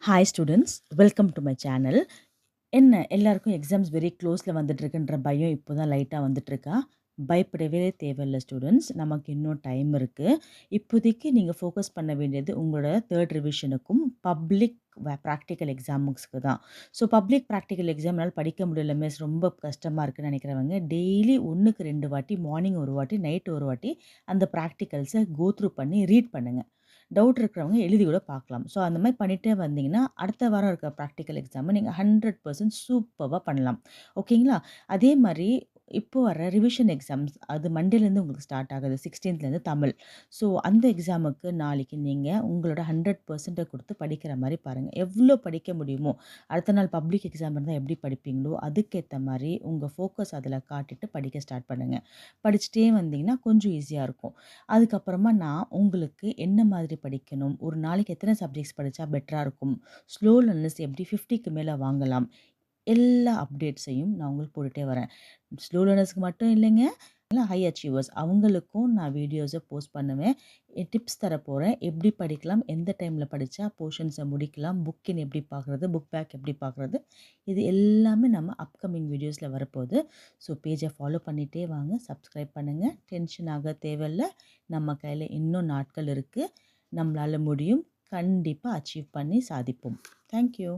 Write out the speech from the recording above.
Hi students, welcome to my channel. என்ன எல்லாருக்கும் exams very க்ளோஸில் வந்துட்டுருக்குன்ற பயம் இப்போ தான் லைட்டாக வந்துட்டுருக்கா? பயப்படவே தேவையில்ல ஸ்டூடெண்ட்ஸ். நமக்கு இன்னும் டைம் இருக்குது. இப்போதைக்கு நீங்கள் ஃபோக்கஸ் பண்ண வேண்டியது உங்களோட தேர்ட் ரிவிஷனுக்கும் பப்ளிக் ப்ராக்டிக்கல் எக்ஸாமுக்கு தான். ஸோ பப்ளிக் ப்ராக்டிக்கல் எக்ஸாம்னால் படிக்க முடியல மிஸ், ரொம்ப கஷ்டமாக இருக்குன்னு நினைக்கிறவங்க டெய்லி 1க்கு 2 வாட்டி, மார்னிங் ஒரு வாட்டி, நைட் ஒரு வாட்டி அந்த ப்ராக்டிகல்ஸை கோ த்ரூ பண்ணி ரீட் பண்ணுங்கள். டவுட் இருக்கிறவங்க எழுதி கூட பார்க்கலாம். ஸோ அந்த மாதிரி பண்ணிகிட்டே வந்தீங்கன்னா அடுத்த வாரம் இருக்க ப்ராக்டிக்கல் எக்ஸாமை நீங்கள் 100% சூப்பராக பண்ணலாம். ஓகேங்களா? அதே மாதிரி இப்போ வர ரிவிஷன் எக்ஸாம்ஸ் அது மண்டேலேருந்து உங்களுக்கு ஸ்டார்ட் ஆகுது. 16லேருந்து தமிழ். ஸோ அந்த எக்ஸாமுக்கு நாளைக்கு நீங்கள் உங்களோட 100% கொடுத்து படிக்கிற மாதிரி பாருங்கள். எவ்வளோ படிக்க முடியுமோ, அடுத்த நாள் பப்ளிக் எக்ஸாம் இருந்தால் எப்படி படிப்பீங்களோ அதுக்கேற்ற மாதிரி உங்கள் ஃபோக்கஸ் அதில் காட்டிட்டு படிக்க ஸ்டார்ட் பண்ணுங்கள். படிச்சுட்டே வந்தீங்கன்னா கொஞ்சம் ஈஸியாக இருக்கும். அதுக்கப்புறமா நான் உங்களுக்கு என்ன மாதிரி படிக்கணும், ஒரு நாளைக்கு எத்தனை சப்ஜெக்ட்ஸ் படித்தா பெட்டராக இருக்கும், ஸ்லோ லேர்னர்ஸ் எப்படி 50க்கு மேலே வாங்கலாம், எல்லா அப்டேட்ஸையும் நான் உங்களுக்கு போட்டுகிட்டே வரேன். ஸ்லோ லேர்னர்ஸ்க்கு மட்டும் இல்லைங்க, ஹை அச்சீவர்ஸ் அவங்களுக்கும் நான் வீடியோஸை போஸ்ட் பண்ணுவேன். டிப்ஸ் தரப்போகிறேன். எப்படி படிக்கலாம், எந்த டைமில் படித்தா போர்ஷன்ஸை முடிக்கலாம், புக்கின் எப்படி பார்க்குறது, புக் பேக் எப்படி பார்க்குறது, இது எல்லாமே நம்ம அப்கமிங் வீடியோஸில் வரப்போகுது. ஸோ பேஜை ஃபாலோ பண்ணிகிட்டே வாங்க, சப்ஸ்கிரைப் பண்ணுங்கள். டென்ஷன் ஆக தேவையில்ல. நம்ம கையில் இன்னும் நாட்கள் இருக்குது. நம்மளால் முடியும். கண்டிப்பாக அச்சீவ் பண்ணி சாதிப்போம். தேங்க்யூ.